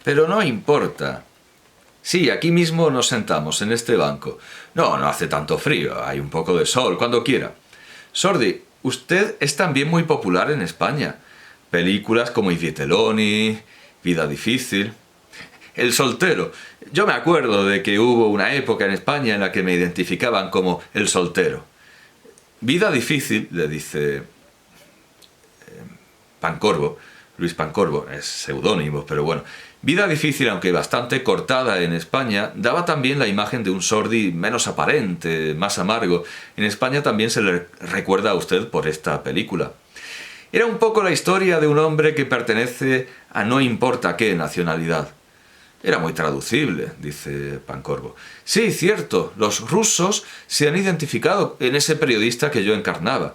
Pero no importa. Sí, aquí mismo nos sentamos, en este banco. No, no hace tanto frío, hay un poco de sol, cuando quiera. Sordi, usted es también muy popular en España. Películas como I Vitelloni, Vida difícil... El soltero. Yo me acuerdo de que hubo una época en España en la que me identificaban como el soltero. Vida difícil, le dice Pancorbo, Luis Pancorbo, es seudónimo, pero bueno. Vida difícil, aunque bastante cortada en España, daba también la imagen de un Sordi menos aparente, más amargo. En España también se le recuerda a usted por esta película. Era un poco la historia de un hombre que pertenece a no importa qué nacionalidad. Era muy traducible, dice Pancorbo. Sí, cierto, los rusos se han identificado en ese periodista que yo encarnaba.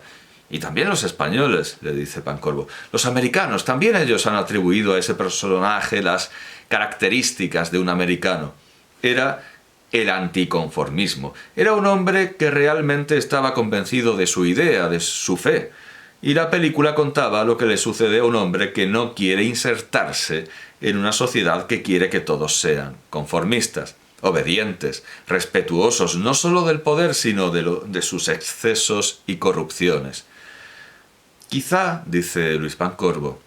Y también los españoles, le dice Pancorbo. Los americanos, también ellos han atribuido a ese personaje las características de un americano. Era el anticonformismo. Era un hombre que realmente estaba convencido de su idea, de su fe. Y la película contaba lo que le sucede a un hombre que no quiere insertarse en una sociedad que quiere que todos sean conformistas, obedientes, respetuosos no solo del poder, sino de sus excesos y corrupciones. Quizá, dice Luis Pancorbo,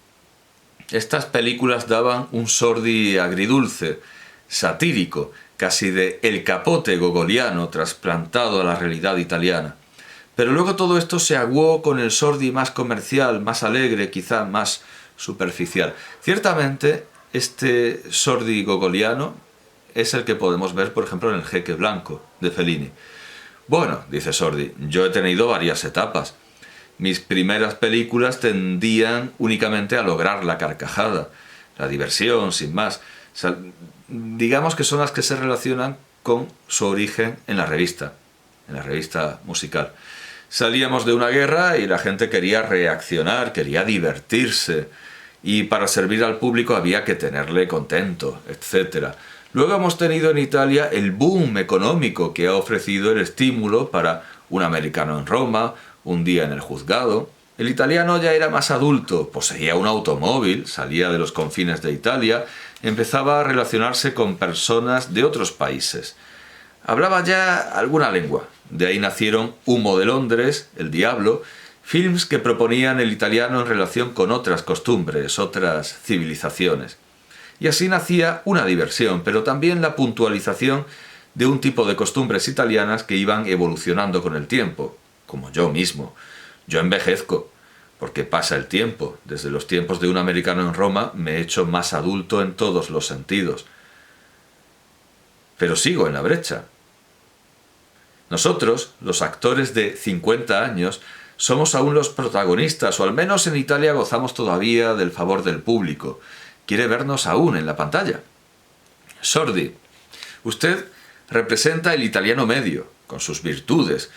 estas películas daban un Sordi agridulce, satírico, casi de El Capote gogoliano trasplantado a la realidad italiana. Pero luego todo esto se aguó con el Sordi más comercial, más alegre, quizá más superficial. Ciertamente, este Sordi gogoliano es el que podemos ver, por ejemplo, en El Jeque Blanco, de Fellini. Bueno, dice Sordi, yo he tenido varias etapas. Mis primeras películas tendían únicamente a lograr la carcajada, la diversión, sin más. O sea, digamos que son las que se relacionan con su origen en la revista musical. Salíamos de una guerra y la gente quería reaccionar, quería divertirse, y para servir al público había que tenerle contento, etc. Luego hemos tenido en Italia el boom económico que ha ofrecido el estímulo para Un americano en Roma, Un día en el juzgado. El italiano ya era más adulto, poseía un automóvil, salía de los confines de Italia, empezaba a relacionarse con personas de otros países. Hablaba ya alguna lengua. De ahí nacieron Humo de Londres, El Diablo, films que proponían el italiano en relación con otras costumbres, otras civilizaciones. Y así nacía una diversión, pero también la puntualización de un tipo de costumbres italianas que iban evolucionando con el tiempo, como yo mismo. Yo envejezco, porque pasa el tiempo. Desde los tiempos de Un americano en Roma me he hecho más adulto en todos los sentidos. Pero sigo en la brecha. Nosotros, los actores de 50 años, somos aún los protagonistas, o al menos en Italia gozamos todavía del favor del público. Quiere vernos aún en la pantalla. Sordi, usted representa el italiano medio, con sus virtudes,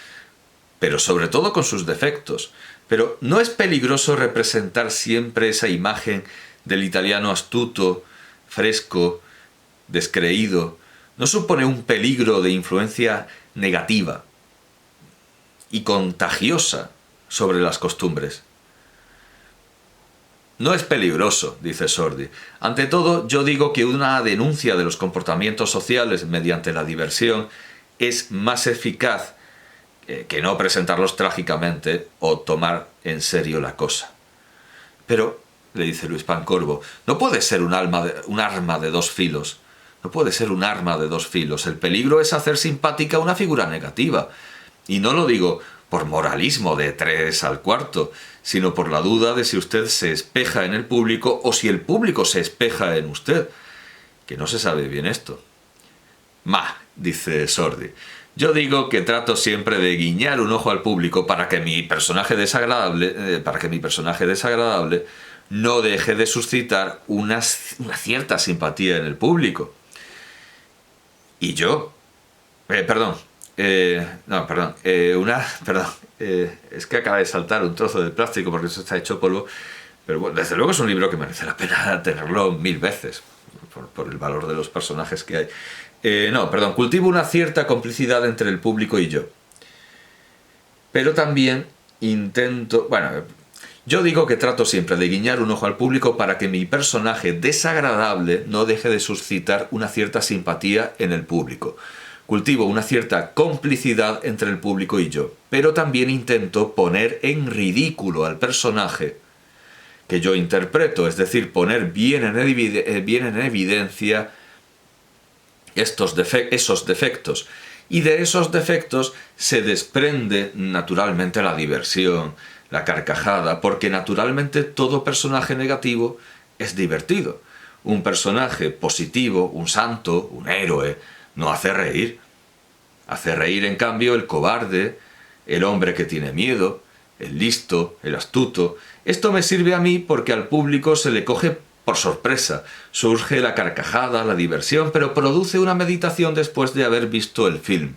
pero sobre todo con sus defectos. Pero ¿no es peligroso representar siempre esa imagen del italiano astuto, fresco, descreído? ¿No supone un peligro de influencia negativa y contagiosa sobre las costumbres? No es peligroso, dice Sordi. Ante todo, yo digo que una denuncia de los comportamientos sociales mediante la diversión es más eficaz que no presentarlos trágicamente o tomar en serio la cosa. Pero, le dice Luis Pancorbo, no puede ser un arma de dos filos. No puede ser un arma de dos filos. El peligro es hacer simpática una figura negativa. Y no lo digo por moralismo de 3 al cuarto, sino por la duda de si usted se espeja en el público o si el público se espeja en usted. Que no se sabe bien esto. Dice Sordi. Yo digo que trato siempre de guiñar un ojo al público para que mi personaje desagradable no deje de suscitar una cierta simpatía en el público. Y yo, es que acaba de saltar un trozo de plástico porque eso está hecho polvo, pero bueno, desde luego es un libro que merece la pena tenerlo 1000 veces, por el valor de los personajes que hay. Cultivo una cierta complicidad entre el público y yo. Pero también intento, Yo digo que trato siempre de guiñar un ojo al público para que mi personaje desagradable no deje de suscitar una cierta simpatía en el público. Cultivo una cierta complicidad entre el público y yo, pero también intento poner en ridículo al personaje que yo interpreto, es decir, poner bien en evidencia esos defectos. Y de esos defectos se desprende naturalmente la diversión, la carcajada, porque naturalmente todo personaje negativo es divertido. Un personaje positivo, un santo, un héroe, no hace reír. Hace reír, en cambio, el cobarde, el hombre que tiene miedo, el listo, el astuto. Esto me sirve a mí porque al público se le coge por sorpresa. Surge la carcajada, la diversión, pero produce una meditación después de haber visto el film.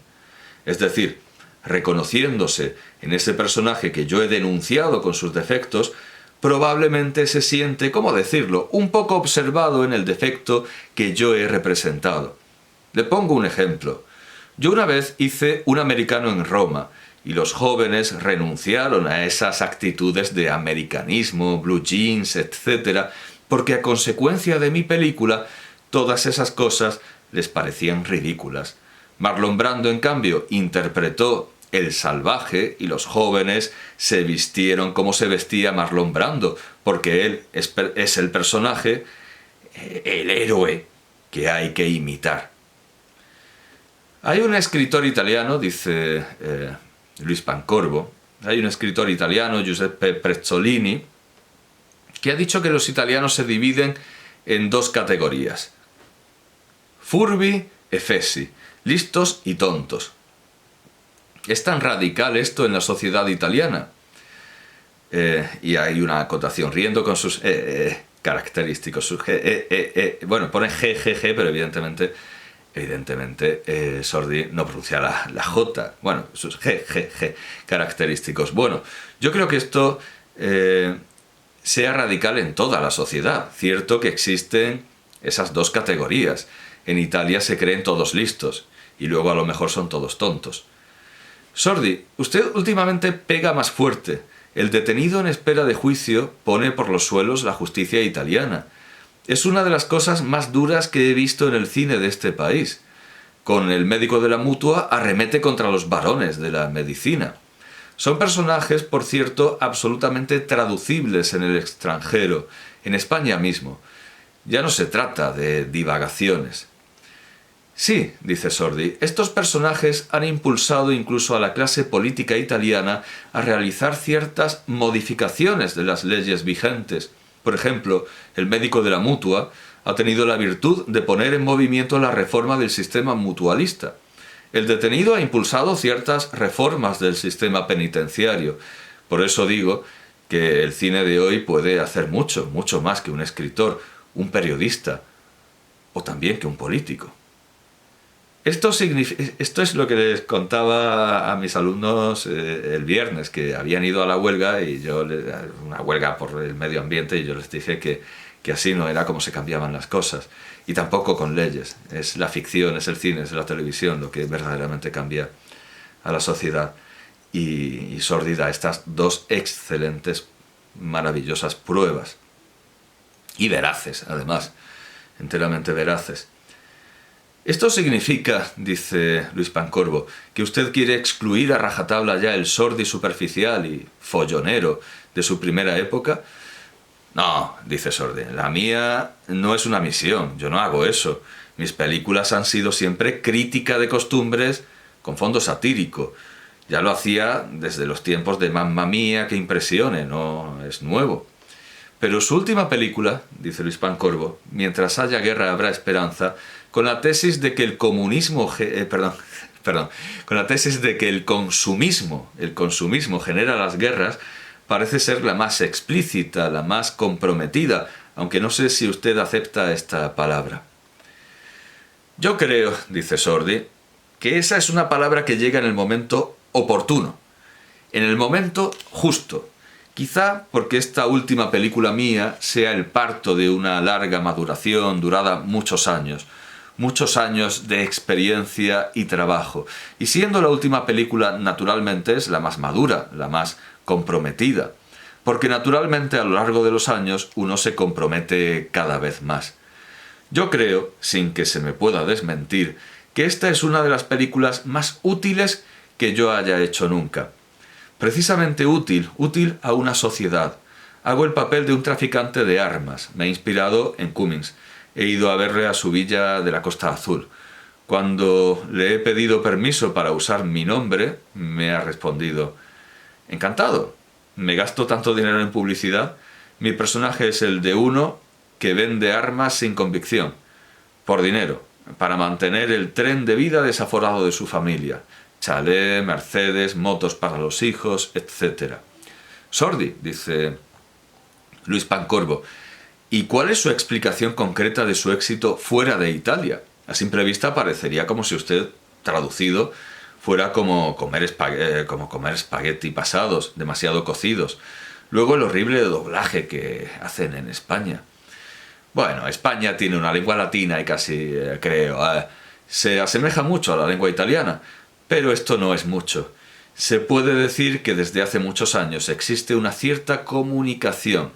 Es decir, reconociéndose en ese personaje que yo he denunciado con sus defectos, probablemente se siente, ¿cómo decirlo?, un poco observado en el defecto que yo he representado. Le pongo un ejemplo. Yo una vez hice Un americano en Roma, y los jóvenes renunciaron a esas actitudes de americanismo, blue jeans, etc., porque a consecuencia de mi película, todas esas cosas les parecían ridículas. Marlon Brando, en cambio, interpretó el salvaje y los jóvenes se vistieron como se vestía Marlon Brando, porque él es el personaje, el héroe que hay que imitar. Hay un escritor italiano, dice Luis Pancorbo, hay un escritor italiano, Giuseppe Prezzolini, que ha dicho que los italianos se dividen en dos categorías: furbi e fessi, listos y tontos. Es tan radical esto en la sociedad italiana. Y hay una acotación, riendo con sus característicos. Bueno, pone GGG, pero evidentemente Sordi no pronuncia la J. Bueno, sus GGG característicos. Bueno, yo creo que esto sea radical en toda la sociedad. Cierto que existen esas dos categorías. En Italia se creen todos listos y luego a lo mejor son todos tontos. Sordi, usted últimamente pega más fuerte. El detenido en espera de juicio pone por los suelos la justicia italiana. Es una de las cosas más duras que he visto en el cine de este país. Con El médico de la Mutua arremete contra los varones de la medicina. Son personajes, por cierto, absolutamente traducibles en el extranjero, en España mismo. Ya no se trata de divagaciones. Sí, dice Sordi, estos personajes han impulsado incluso a la clase política italiana a realizar ciertas modificaciones de las leyes vigentes. Por ejemplo, El médico de la Mutua ha tenido la virtud de poner en movimiento la reforma del sistema mutualista. El detenido ha impulsado ciertas reformas del sistema penitenciario. Por eso digo que el cine de hoy puede hacer mucho, mucho más que un escritor, un periodista o también que un político. Esto es lo que les contaba a mis alumnos el viernes, que habían ido a la huelga, una huelga por el medio ambiente, y yo les dije que así no era como se cambiaban las cosas. Y tampoco con leyes. Es la ficción, es el cine, es la televisión lo que verdaderamente cambia a la sociedad. Y Sordi da estas dos excelentes, maravillosas pruebas. Y veraces, además, enteramente veraces. Esto significa, dice Luis Pancorbo, que usted quiere excluir a rajatabla ya el Sordi superficial y follonero de su primera época. No, dice Sordi, la mía no es una misión, yo no hago eso. Mis películas han sido siempre crítica de costumbres con fondo satírico. Ya lo hacía desde los tiempos de Mamma Mía, que impresione, no es nuevo. Pero su última película, dice Luis Pancorbo, Mientras haya guerra habrá esperanza, con la tesis de que el consumismo genera las guerras, parece ser la más explícita, la más comprometida, aunque no sé si usted acepta esta palabra. Yo creo, dice Sordi, que esa es una palabra que llega en el momento oportuno, en el momento justo. Quizá porque esta última película mía sea el parto de una larga maduración durada muchos años de experiencia y trabajo. Y siendo la última película, naturalmente, es la más madura, la más comprometida. porque naturalmente a lo largo de los años uno se compromete cada vez más. Yo creo, sin que se me pueda desmentir, que esta es una de las películas más útiles que yo haya hecho nunca. Precisamente útil a una sociedad. Hago el papel de un traficante de armas. Me he inspirado en Cummings. He ido a verle a su villa de la Costa Azul. Cuando le he pedido permiso para usar mi nombre, me ha respondido: encantado, me gasto tanto dinero en publicidad. Mi personaje es el de uno que vende armas sin convicción, por dinero, para mantener el tren de vida desaforado de su familia. Chalet, Mercedes, motos para los hijos, etc. Sordi, dice Luis Pancorbo. ¿Y cuál es su explicación concreta de su éxito fuera de Italia? A simple vista parecería como si usted, traducido, fuera como comer espagueti pasados, demasiado cocidos. Luego el horrible doblaje que hacen en España. Bueno, España tiene una lengua latina y casi, se asemeja mucho a la lengua italiana, pero esto no es mucho. Se puede decir que desde hace muchos años existe una cierta comunicación.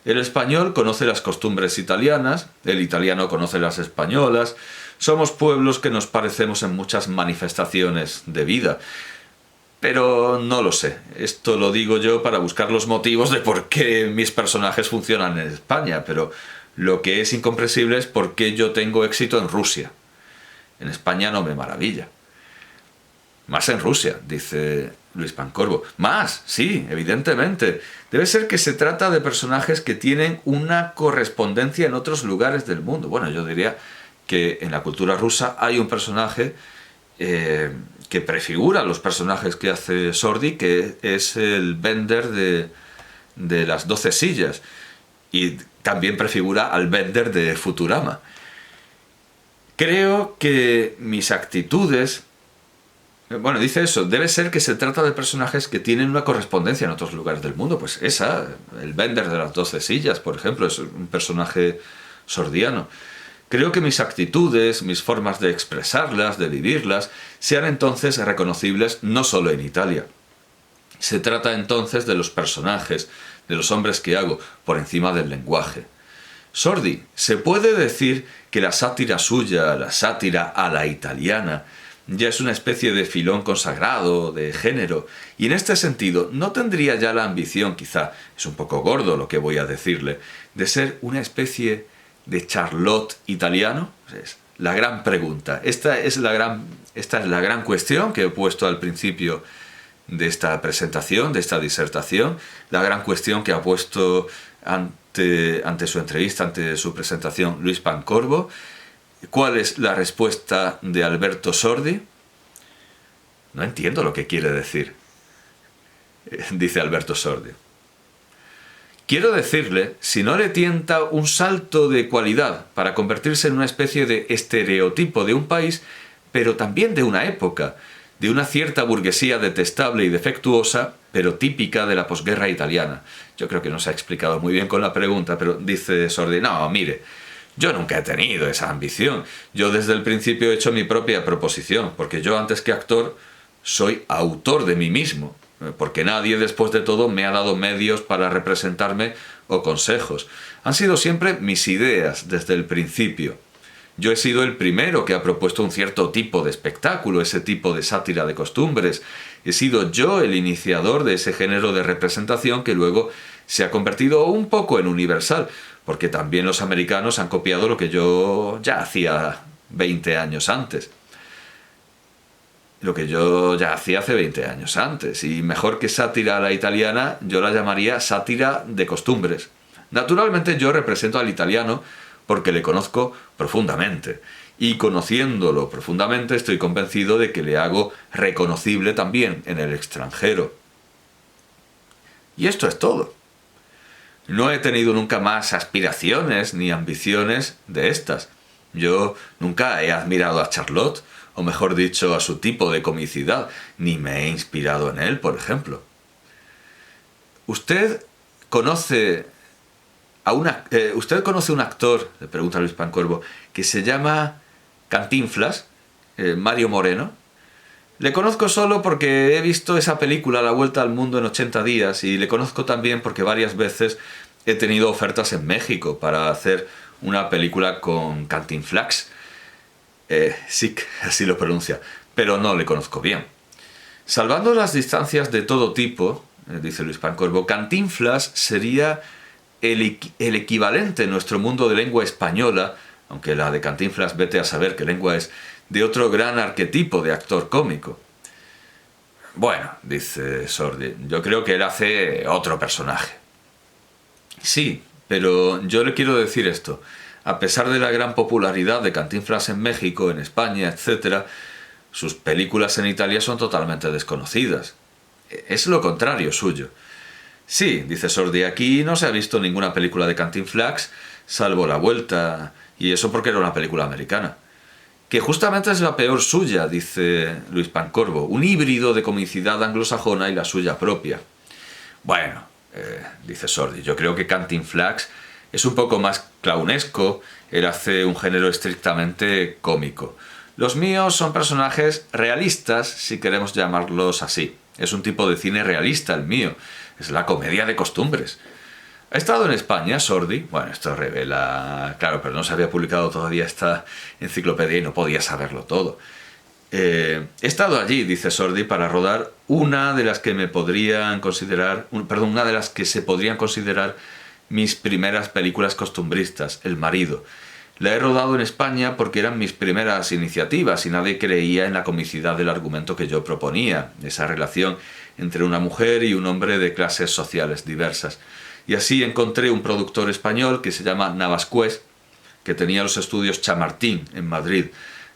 El español conoce las costumbres italianas, el italiano conoce las españolas. Somos pueblos que nos parecemos en muchas manifestaciones de vida. Pero no lo sé, esto lo digo yo para buscar los motivos de por qué mis personajes funcionan en España, pero lo que es incomprensible es por qué yo tengo éxito en Rusia. En España no me maravilla. Más en Rusia, dice Luis Pancorbo. Más, sí, evidentemente. Debe ser que se trata de personajes que tienen una correspondencia en otros lugares del mundo. Bueno, yo diría que en la cultura rusa hay un personaje que prefigura los personajes que hace Sordi, que es el Bender de las 12 sillas. Y también prefigura al Bender de Futurama. Creo que mis actitudes... Bueno, dice eso, debe ser que se trata de personajes que tienen una correspondencia en otros lugares del mundo. Pues el Bender de las 12 sillas, por ejemplo, es un personaje sordiano. Creo que mis actitudes, mis formas de expresarlas, de vivirlas, sean entonces reconocibles no solo en Italia. Se trata entonces de los personajes, de los hombres que hago, por encima del lenguaje. Sordi, se puede decir que la sátira suya, la sátira a la italiana, ya es una especie de filón consagrado, de género, y en este sentido no tendría ya la ambición, quizá es un poco gordo lo que voy a decirle, de ser una especie de Charlotte italiano. Es la gran pregunta. Esta es la gran cuestión que he puesto al principio de esta presentación, de esta disertación, la gran cuestión que ha puesto ante su entrevista, ante su presentación, Luis Pancorbo. ¿Cuál es la respuesta de Alberto Sordi? No entiendo lo que quiere decir, dice Alberto Sordi. Quiero decirle, si no le tienta un salto de cualidad para convertirse en una especie de estereotipo de un país, pero también de una época, de una cierta burguesía detestable y defectuosa, pero típica de la posguerra italiana. Yo creo que no se ha explicado muy bien con la pregunta, pero dice Sordi, no, mire, yo nunca he tenido esa ambición. Yo desde el principio he hecho mi propia proposición, porque yo antes que actor soy autor de mí mismo, porque nadie después de todo me ha dado medios para representarme o consejos. Han sido siempre mis ideas desde el principio. Yo he sido el primero que ha propuesto un cierto tipo de espectáculo, ese tipo de sátira de costumbres. He sido yo el iniciador de ese género de representación que luego se ha convertido un poco en universal, porque también los americanos han copiado lo que yo ya hacía 20 años antes. Lo que yo ya hacía hace 20 años antes. Y mejor que sátira a la italiana, yo la llamaría sátira de costumbres. Naturalmente yo represento al italiano porque le conozco profundamente. Y conociéndolo profundamente estoy convencido de que le hago reconocible también en el extranjero. Y esto es todo. No he tenido nunca más aspiraciones ni ambiciones de estas. Yo nunca he admirado a Charlotte, o mejor dicho, a su tipo de comicidad, ni me he inspirado en él, por ejemplo. ¿Usted conoce un actor, le pregunta Luis Pancorbo, que se llama Cantinflas, Mario Moreno? Le conozco solo porque he visto esa película La Vuelta al Mundo en 80 días y le conozco también porque varias veces he tenido ofertas en México para hacer una película con Cantinflas. Sí, así lo pronuncia, pero no le conozco bien. Salvando las distancias de todo tipo, dice Luis Pancorbo, Cantinflas sería el equivalente en nuestro mundo de lengua española, aunque la de Cantinflas vete a saber qué lengua es, de otro gran arquetipo de actor cómico. Bueno, dice Sordi, yo creo que él hace otro personaje. Sí, pero yo le quiero decir esto. A pesar de la gran popularidad de Cantinflas en México, en España, etc., sus películas en Italia son totalmente desconocidas. Es lo contrario suyo. Sí, dice Sordi, aquí no se ha visto ninguna película de Cantinflas, salvo La Vuelta, y eso porque era una película americana. Que justamente es la peor suya, dice Luis Pancorbo, un híbrido de comicidad anglosajona y la suya propia. Bueno, dice Sordi, yo creo que Cantinflas es un poco más clownesco, él hace un género estrictamente cómico. Los míos son personajes realistas, si queremos llamarlos así. Es un tipo de cine realista el mío, es la comedia de costumbres. ¿Ha estado en España, Sordi? Bueno, esto revela... Claro, pero no se había publicado todavía esta enciclopedia y no podía saberlo todo. He estado allí, dice Sordi, para rodar una de las que me podrían considerar... una de las que se podrían considerar mis primeras películas costumbristas, El marido. La he rodado en España porque eran mis primeras iniciativas y nadie creía en la comicidad del argumento que yo proponía, esa relación entre una mujer y un hombre de clases sociales diversas. Y así encontré un productor español que se llama Navascués, que tenía los estudios Chamartín en Madrid,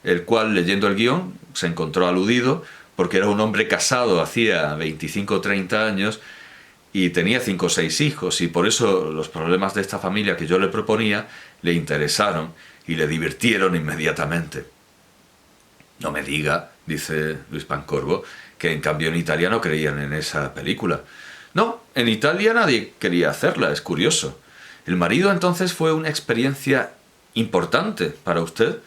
el cual, leyendo el guión, se encontró aludido porque era un hombre casado hacía 25 o 30 años y tenía 5 o 6 hijos, y por eso los problemas de esta familia que yo le proponía le interesaron y le divirtieron inmediatamente. No me diga, dice Luis Pancorbo, que en cambio en Italia no creían en esa película. No, en Italia nadie quería hacerla, es curioso. ¿El marido entonces fue una experiencia importante para usted?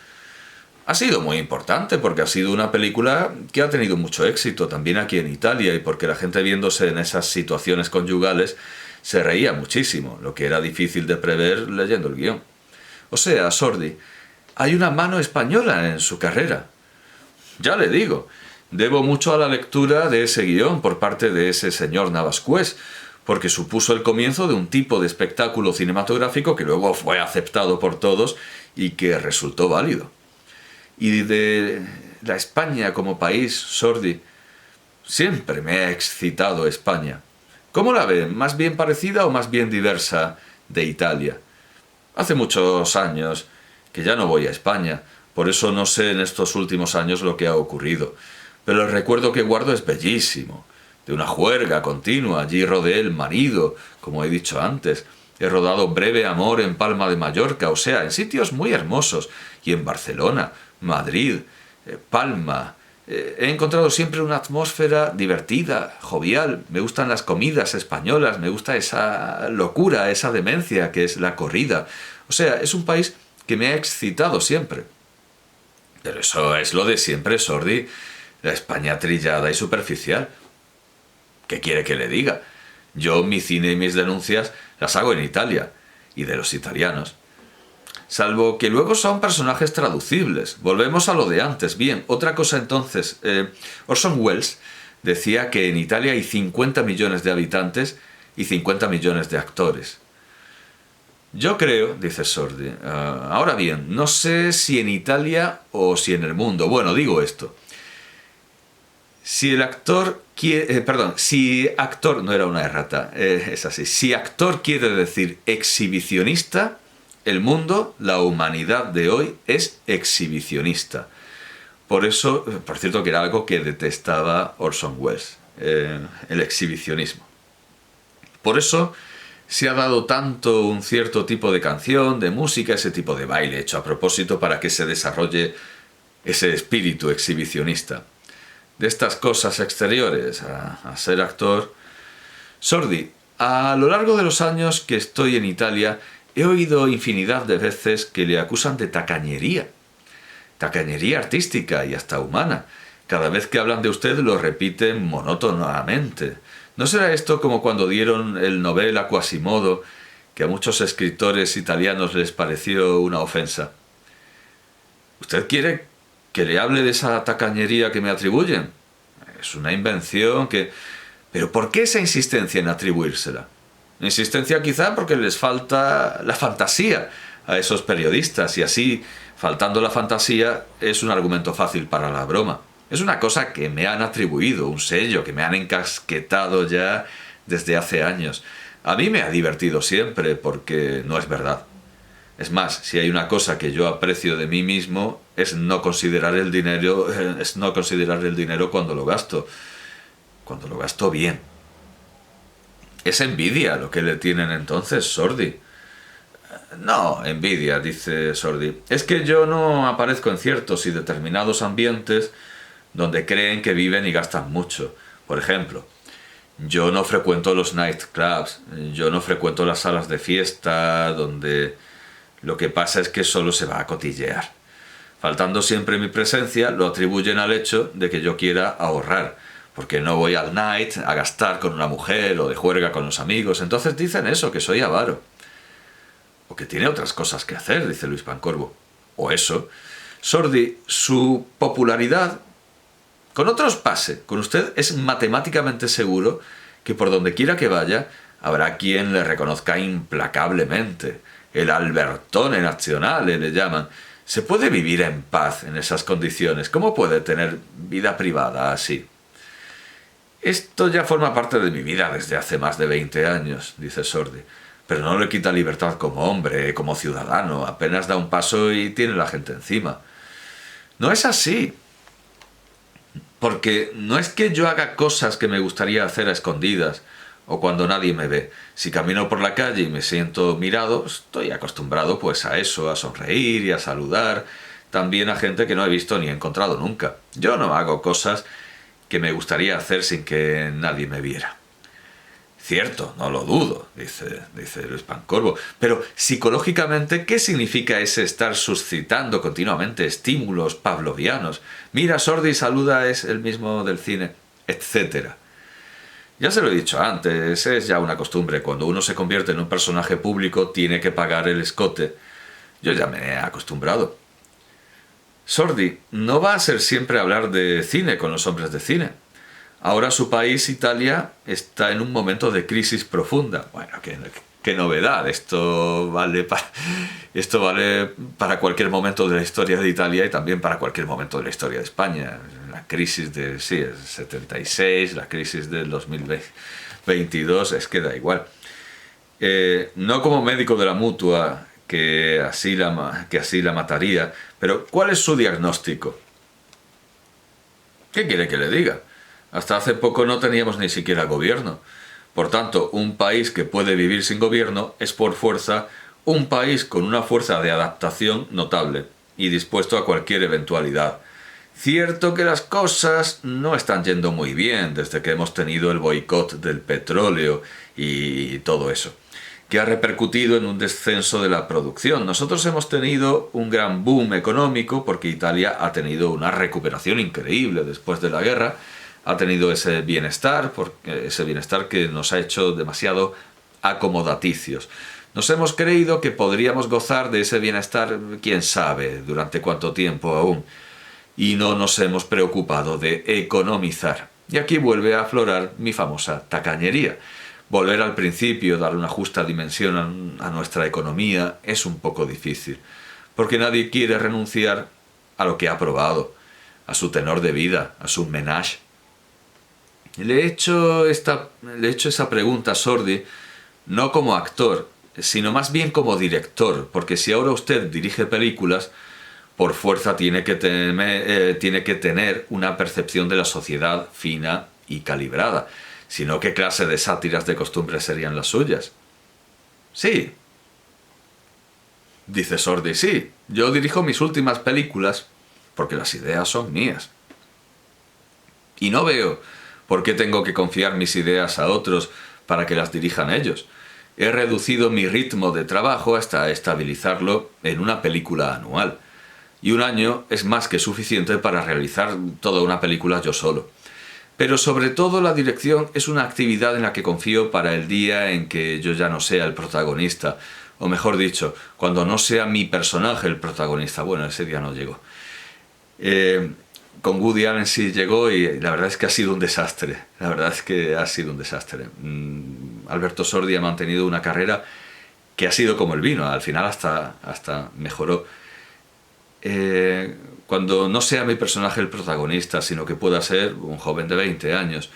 Ha sido muy importante porque ha sido una película que ha tenido mucho éxito también aquí en Italia y porque la gente viéndose en esas situaciones conyugales se reía muchísimo, lo que era difícil de prever leyendo el guión. O sea, Sordi, hay una mano española en su carrera. Ya le digo, debo mucho a la lectura de ese guión por parte de ese señor Navascués, porque supuso el comienzo de un tipo de espectáculo cinematográfico que luego fue aceptado por todos y que resultó válido. Y de la España como país, Sordi, siempre me ha excitado España. ¿Cómo la ve? ¿Más bien parecida o más bien diversa de Italia? Hace muchos años que ya no voy a España, por eso no sé en estos últimos años lo que ha ocurrido. Pero el recuerdo que guardo es bellísimo, de una juerga continua. Allí rodé El marido, como he dicho antes. He rodado Breve amor en Palma de Mallorca, o sea, en sitios muy hermosos, y en Barcelona, Madrid, Palma. He encontrado siempre una atmósfera divertida, jovial. Me gustan las comidas españolas, me gusta esa locura, esa demencia que es la corrida. O sea, es un país que me ha excitado siempre. Pero eso es lo de siempre, Sordi. La España trillada y superficial. ¿Qué quiere que le diga? Yo mi cine y mis denuncias las hago en Italia, y de los italianos. Salvo que luego son personajes traducibles. Volvemos a lo de antes. Bien, otra cosa entonces. Orson Welles decía que en Italia hay 50 millones de habitantes y 50 millones de actores. Yo creo, dice Sordi, ahora bien, no sé si en Italia o si en el mundo. Bueno, digo esto. Si el actor quiere... si actor... No era una errata, es así. Si actor quiere decir exhibicionista, el mundo, la humanidad de hoy, es exhibicionista. Por eso, por cierto, que era algo que detestaba Orson Welles, el exhibicionismo. Por eso se ha dado tanto un cierto tipo de canción, de música, ese tipo de baile hecho a propósito para que se desarrolle ese espíritu exhibicionista. De estas cosas exteriores a ser actor. Sordi, a lo largo de los años que estoy en Italia, he oído infinidad de veces que le acusan de tacañería artística y hasta humana, Cada vez que hablan de usted lo repiten monótonamente. ¿No será esto como cuando dieron el Nobel a Quasimodo, que a muchos escritores italianos les pareció una ofensa? ¿Usted quiere que le hable de esa tacañería que me atribuyen? Es una invención que... ¿Pero por qué esa insistencia en atribuírsela? Insistencia quizá porque les falta la fantasía a esos periodistas, y así, faltando la fantasía, es un argumento fácil para la broma. Es una cosa que me han atribuido, un sello que me han encasquetado ya desde hace años. A mí me ha divertido siempre porque no es verdad. Es más, si hay una cosa que yo aprecio de mí mismo es no considerar el dinero cuando lo gasto bien. Es envidia lo que le tienen entonces, Sordi. No, envidia, dice Sordi. Es que yo no aparezco en ciertos y determinados ambientes donde creen que viven y gastan mucho. Por ejemplo, yo no frecuento los nightclubs, yo no frecuento las salas de fiesta donde lo que pasa es que solo se va a cotillear. Faltando siempre mi presencia, lo atribuyen al hecho de que yo quiera ahorrar, porque no voy al night a gastar con una mujer o de juerga con los amigos. Entonces dicen eso, que soy avaro. O que tiene otras cosas que hacer, dice Luis Pancorbo. O eso. Sordi, su popularidad... Con otros pase, con usted es matemáticamente seguro que por donde quiera que vaya habrá quien le reconozca implacablemente. El Albertone Nazionale le llaman. ¿Se puede vivir en paz en esas condiciones? ¿Cómo puede tener vida privada así? Esto ya forma parte de mi vida desde hace más de 20 años, dice Sordi. Pero no le quita libertad como hombre, como ciudadano. Apenas da un paso y tiene la gente encima. No es así. Porque no es que yo haga cosas que me gustaría hacer a escondidas o cuando nadie me ve. Si camino por la calle y me siento mirado, estoy acostumbrado pues a eso, a sonreír y a saludar también a gente que no he visto ni he encontrado nunca. Yo no hago cosas que me gustaría hacer sin que nadie me viera. Cierto, no lo dudo, dice Luis Pancorbo, pero psicológicamente, ¿qué significa ese estar suscitando continuamente estímulos pavlovianos? Mira, Sordi saluda, es el mismo del cine, etcétera. Ya se lo he dicho antes, es ya una costumbre. Cuando uno se convierte en un personaje público, tiene que pagar el escote. Yo ya me he acostumbrado. Sordi no va a ser siempre hablar de cine con los hombres de cine. Ahora su país, Italia, está en un momento de crisis profunda. Bueno, qué novedad. Esto vale para cualquier momento de la historia de Italia y también para cualquier momento de la historia de España. La crisis del 76, la crisis del 2022, es que da igual. No como médico de la Mutua, que así la mataría, pero ¿cuál es su diagnóstico? ¿Qué quiere que le diga? Hasta hace poco no teníamos ni siquiera gobierno. Por tanto, un país que puede vivir sin gobierno es por fuerza un país con una fuerza de adaptación notable y dispuesto a cualquier eventualidad. Cierto que las cosas no están yendo muy bien desde que hemos tenido el boicot del petróleo y todo eso, que ha repercutido en un descenso de la producción. Nosotros hemos tenido un gran boom económico porque Italia ha tenido una recuperación increíble después de la guerra. Ha tenido ese bienestar que nos ha hecho demasiado acomodaticios. Nos hemos creído que podríamos gozar de ese bienestar, quién sabe, durante cuánto tiempo aún, y no nos hemos preocupado de economizar. Y aquí vuelve a aflorar mi famosa tacañería. Volver al principio, darle una justa dimensión a nuestra economía es un poco difícil, porque nadie quiere renunciar a lo que ha probado, a su tenor de vida, a su menage. Le he hecho esa pregunta a Sordi no como actor, sino más bien como director, porque si ahora usted dirige películas, por fuerza tiene que tener una percepción de la sociedad fina y calibrada. Si no, ¿qué clase de sátiras de costumbre serían las suyas? Sí, dice Sordi, sí, yo dirijo mis últimas películas porque las ideas son mías. Y no veo por qué tengo que confiar mis ideas a otros para que las dirijan ellos. He reducido mi ritmo de trabajo hasta estabilizarlo en una película anual. y un año es más que suficiente para realizar toda una película yo solo. Pero sobre todo la dirección es una actividad en la que confío para el día en que yo ya no sea el protagonista, o mejor dicho, cuando no sea mi personaje el protagonista. Bueno, ese día no llegó. Con Woody Allen sí llegó y la verdad es que ha sido un desastre. La verdad es que ha sido un desastre. Alberto Sordi ha mantenido una carrera que ha sido como el vino, al final hasta mejoró. Cuando no sea mi personaje el protagonista, sino que pueda ser un joven de 20 años,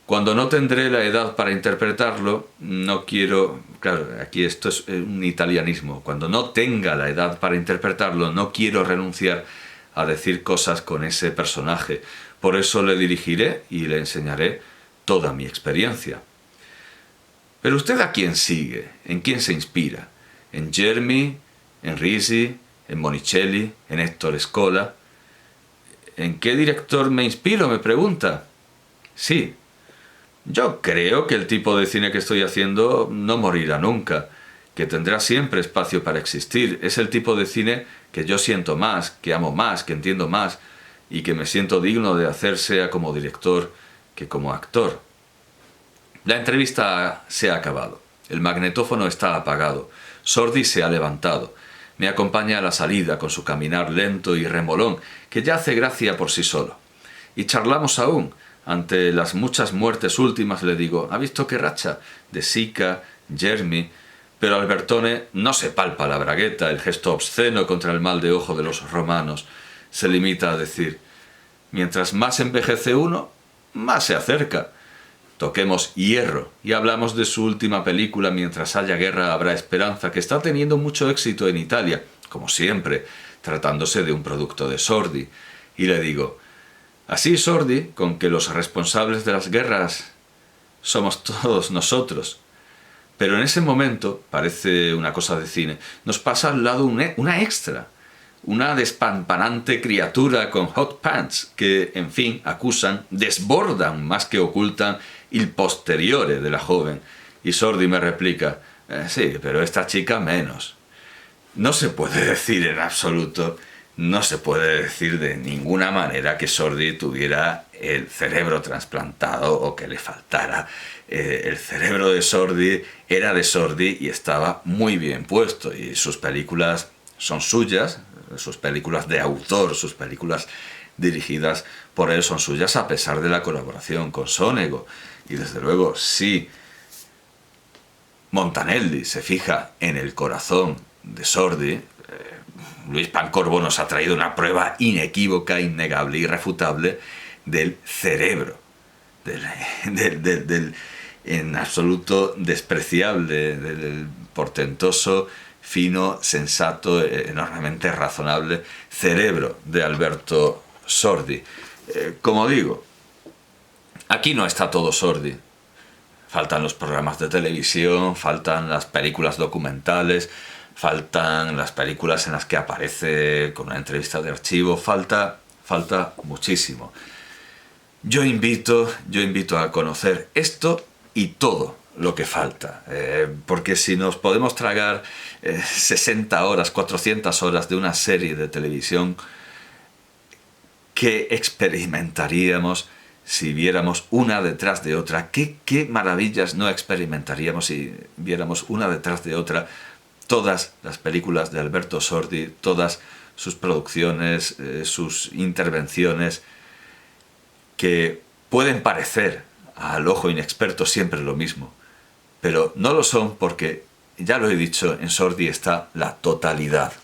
cuando no tendré la edad para interpretarlo, no quiero... Claro, aquí esto es un italianismo. Cuando no tenga la edad para interpretarlo, no quiero renunciar a decir cosas con ese personaje. Por eso le dirigiré y le enseñaré toda mi experiencia. Pero usted, ¿a quién sigue? ¿En quién se inspira? ¿En Germi? ¿En Risi? ¿En Monicelli? ¿En Héctor Escola? ¿En qué director me inspiro?, me pregunta. Sí, yo creo que el tipo de cine que estoy haciendo no morirá nunca, que tendrá siempre espacio para existir. Es el tipo de cine que yo siento más, que amo más, que entiendo más y que me siento digno de hacer, sea como director que como actor. La entrevista se ha acabado. El magnetófono está apagado. Sordi se ha levantado. Me acompaña a la salida con su caminar lento y remolón, que ya hace gracia por sí solo. Y charlamos aún. Ante las muchas muertes últimas le digo, ¿ha visto qué racha? De Sica, Germi... Pero Albertone no se palpa la bragueta, el gesto obsceno contra el mal de ojo de los romanos. Se limita a decir, mientras más envejece uno, más se acerca. Toquemos hierro y hablamos de su última película, Mientras haya guerra habrá esperanza, que está teniendo mucho éxito en Italia, como siempre, tratándose de un producto de Sordi. Y le digo, así Sordi, con que los responsables de las guerras somos todos nosotros. Pero en ese momento, parece una cosa de cine, nos pasa al lado una extra, una despampanante criatura con hot pants que, en fin, acusan, desbordan más que ocultan il posteriore de la joven. Y Sordi me replica, sí, pero esta chica menos. No se puede decir en absoluto, no se puede decir de ninguna manera que Sordi tuviera el cerebro trasplantado o que le faltara. El cerebro de Sordi era de Sordi y estaba muy bien puesto, y sus películas son suyas, sus películas de autor, sus películas dirigidas por él son suyas a pesar de la colaboración con Sonego. Y desde luego, si Montanelli se fija en el corazón de Sordi, Luis Pancorbo nos ha traído una prueba inequívoca, innegable, irrefutable del cerebro, del en absoluto despreciable, del portentoso, fino, sensato, enormemente razonable cerebro de Alberto Sordi. Como digo, aquí no está todo Sordi. Faltan los programas de televisión, faltan las películas documentales, faltan las películas en las que aparece con una entrevista de archivo, falta muchísimo. Yo invito a conocer esto y todo lo que falta, porque si nos podemos tragar 60 horas, 400 horas de una serie de televisión, ¿qué experimentaríamos si viéramos una detrás de otra? ¿Qué maravillas no experimentaríamos si viéramos una detrás de otra todas las películas de Alberto Sordi, todas sus producciones, sus intervenciones, que pueden parecer al ojo inexperto siempre lo mismo, pero no lo son porque, ya lo he dicho, en Sordi está la totalidad.